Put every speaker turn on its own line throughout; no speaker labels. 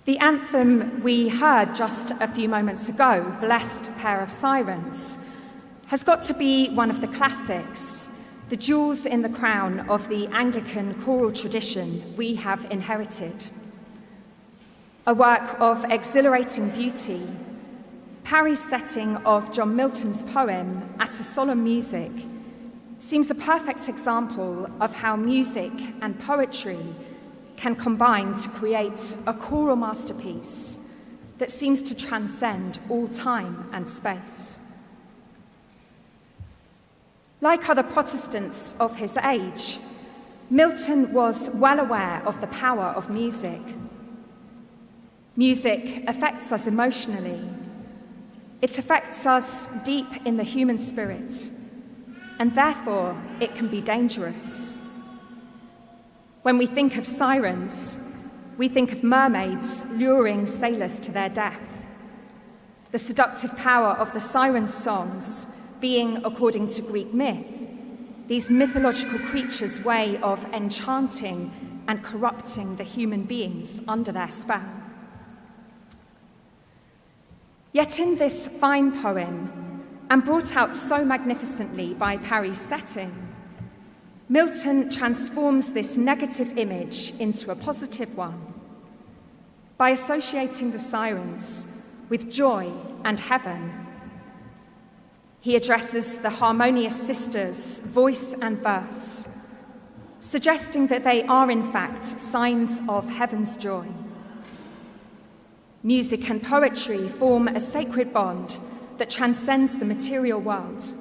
The anthem we heard just a few moments ago, Blessed Pair of Sirens, has got to be one of the classics, the jewels in the crown of the Anglican choral tradition we have inherited. A work of exhilarating beauty, Parry's setting of John Milton's poem At a Solemn Music seems a perfect example of how music and poetry can combine to create a choral masterpiece that seems to transcend all time and space. Like other Protestants of his age, Milton was well aware of the power of music. Music affects us emotionally. It affects us deep in the human spirit, and therefore it can be dangerous. When we think of sirens, we think of mermaids luring sailors to their death. The seductive power of the siren songs being, according to Greek myth, these mythological creatures' way of enchanting and corrupting the human beings under their spell. Yet in this fine poem, and brought out so magnificently by Parry's setting, Milton transforms this negative image into a positive one by associating the sirens with joy and heaven. He addresses the harmonious sisters, voice and verse, suggesting that they are in fact signs of heaven's joy. Music and poetry form a sacred bond that transcends the material world.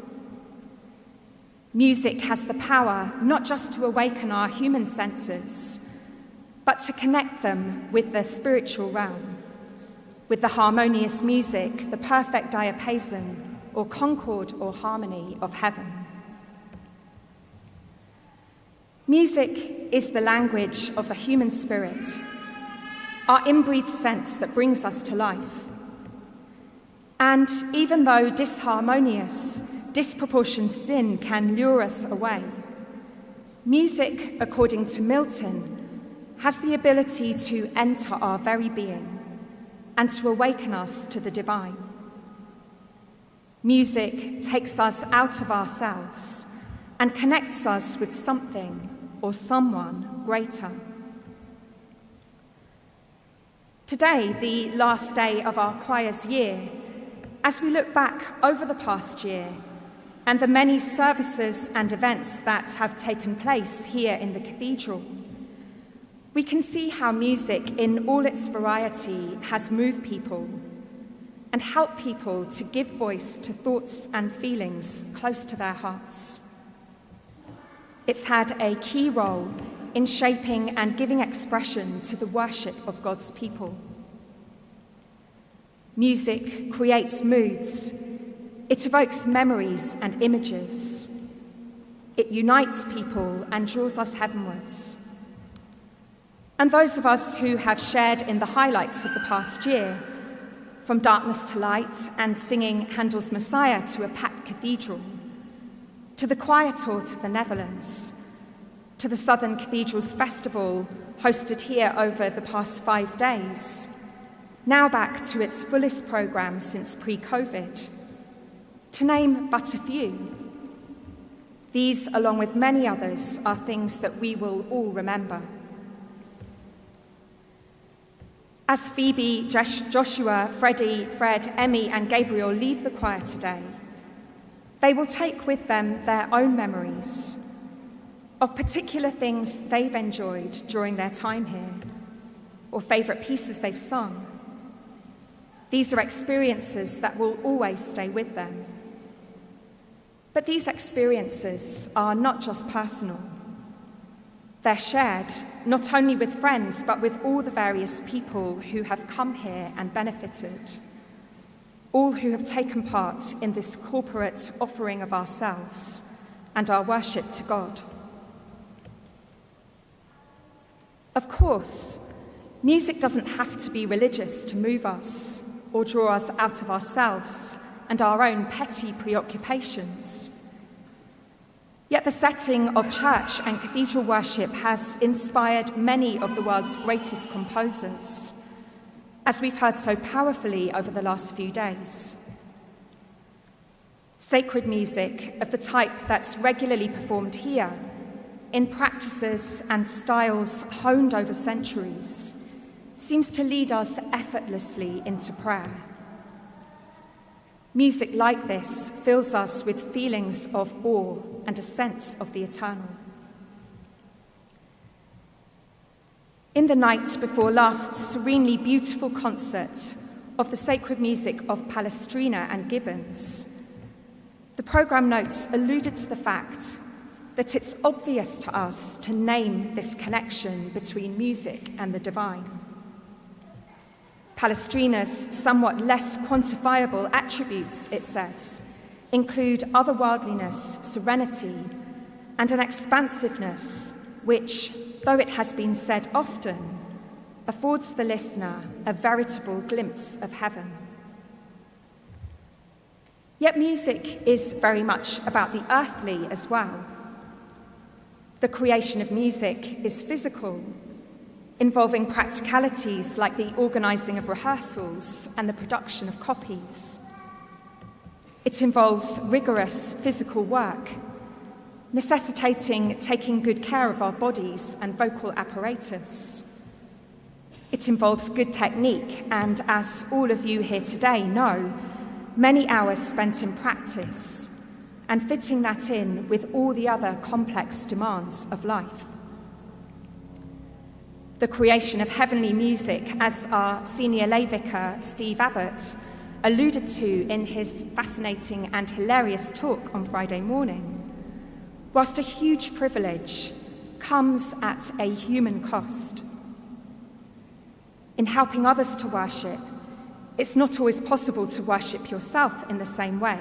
Music has the power not just to awaken our human senses, but to connect them with the spiritual realm, with the harmonious music, the perfect diapason, or concord or harmony of heaven. Music is the language of the human spirit, our inbreathed sense that brings us to life. And even though disharmonious, disproportioned sin can lure us away, music, according to Milton, has the ability to enter our very being and to awaken us to the divine. Music takes us out of ourselves and connects us with something or someone greater. Today, the last day of our choir's year, as we look back over the past year and the many services and events that have taken place here in the cathedral, we can see how music in all its variety has moved people and helped people to give voice to thoughts and feelings close to their hearts. It's had a key role in shaping and giving expression to the worship of God's people. Music creates moods. It evokes memories and images. It unites people and draws us heavenwards. And those of us who have shared in the highlights of the past year, from darkness to light and singing Handel's Messiah to a packed cathedral, to the choir tour to the Netherlands, to the Southern Cathedrals Festival hosted here over the past 5 days, now back to its fullest programme since pre-COVID, to name but a few. These, along with many others, are things that we will all remember. As Phoebe, Joshua, Freddie, Fred, Emmy and Gabriel leave the choir today, they will take with them their own memories of particular things they've enjoyed during their time here, or favourite pieces they've sung. These are experiences that will always stay with them. But these experiences are not just personal. They're shared not only with friends, but with all the various people who have come here and benefited, all who have taken part in this corporate offering of ourselves and our worship to God. Of course, music doesn't have to be religious to move us or draw us out of ourselves and our own petty preoccupations. Yet the setting of church and cathedral worship has inspired many of the world's greatest composers, as we've heard so powerfully over the last few days. Sacred music of the type that's regularly performed here, in practices and styles honed over centuries, seems to lead us effortlessly into prayer. Music like this fills us with feelings of awe and a sense of the eternal. In the night before last serenely beautiful concert of the sacred music of Palestrina and Gibbons, the programme notes alluded to the fact that it's obvious to us to name this connection between music and the divine. Palestrina's somewhat less quantifiable attributes, it says, include otherworldliness, serenity, and an expansiveness which, though it has been said often, affords the listener a veritable glimpse of heaven. Yet music is very much about the earthly as well. The creation of music is physical, involving practicalities like the organising of rehearsals and the production of copies. It involves rigorous physical work, necessitating taking good care of our bodies and vocal apparatus. It involves good technique and, as all of you here today know, many hours spent in practice and fitting that in with all the other complex demands of life. The creation of heavenly music, as our senior lay vicar, Steve Abbott, alluded to in his fascinating and hilarious talk on Friday morning, whilst a huge privilege, comes at a human cost. In helping others to worship, it's not always possible to worship yourself in the same way,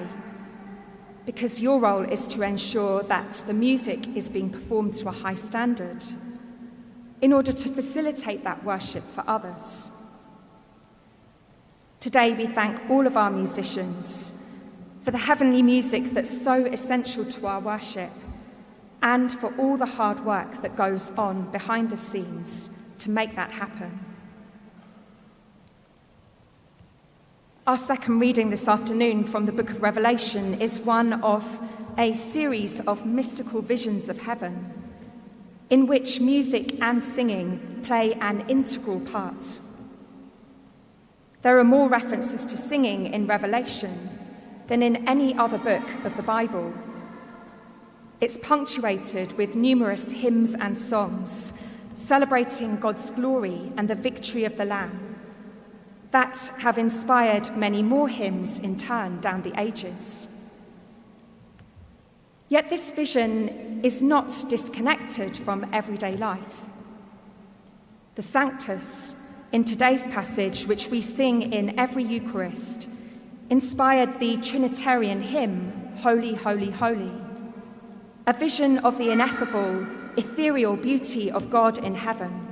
because your role is to ensure that the music is being performed to a high standard in order to facilitate that worship for others. Today we thank all of our musicians for the heavenly music that's so essential to our worship and for all the hard work that goes on behind the scenes to make that happen. Our second reading this afternoon from the book of Revelation is one of a series of mystical visions of heaven, in which music and singing play an integral part. There are more references to singing in Revelation than in any other book of the Bible. It's punctuated with numerous hymns and songs celebrating God's glory and the victory of the Lamb that have inspired many more hymns in turn down the ages. Yet this vision is not disconnected from everyday life. The Sanctus, in today's passage, which we sing in every Eucharist, inspired the Trinitarian hymn, Holy, Holy, Holy, a vision of the ineffable, ethereal beauty of God in heaven.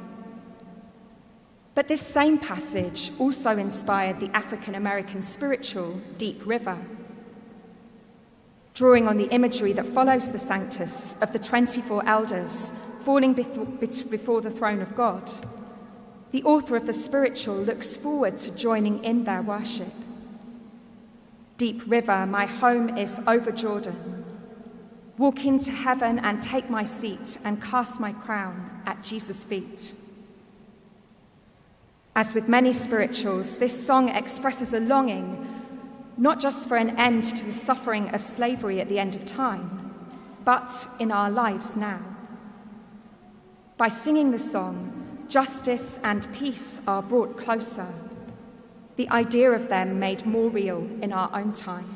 But this same passage also inspired the African-American spiritual, Deep River. Drawing on the imagery that follows the Sanctus of the 24 elders falling before the throne of God, the author of the spiritual looks forward to joining in their worship. Deep River, my home is over Jordan. Walk into heaven and take my seat and cast my crown at Jesus' feet. As with many spirituals, this song expresses a longing not just for an end to the suffering of slavery at the end of time, but in our lives now. By singing the song, justice and peace are brought closer, the idea of them made more real in our own time.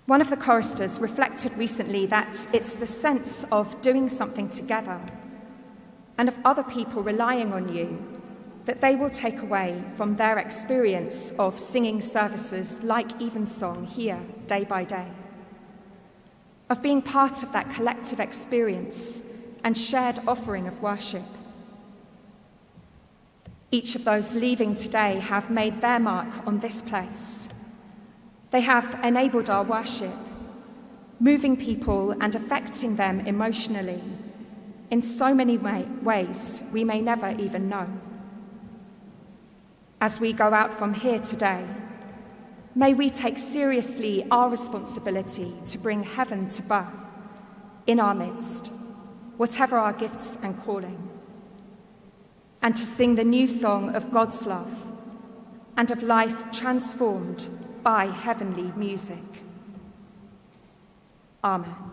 One of the choristers reflected recently that it's the sense of doing something together and of other people relying on you that they will take away from their experience of singing services like Evensong here, day by day, of being part of that collective experience and shared offering of worship. Each of those leaving today have made their mark on this place. They have enabled our worship, moving people and affecting them emotionally, in so many ways we may never even know. As we go out from here today, may we take seriously our responsibility to bring heaven to birth in our midst, whatever our gifts and calling, and to sing the new song of God's love and of life transformed by heavenly music. Amen.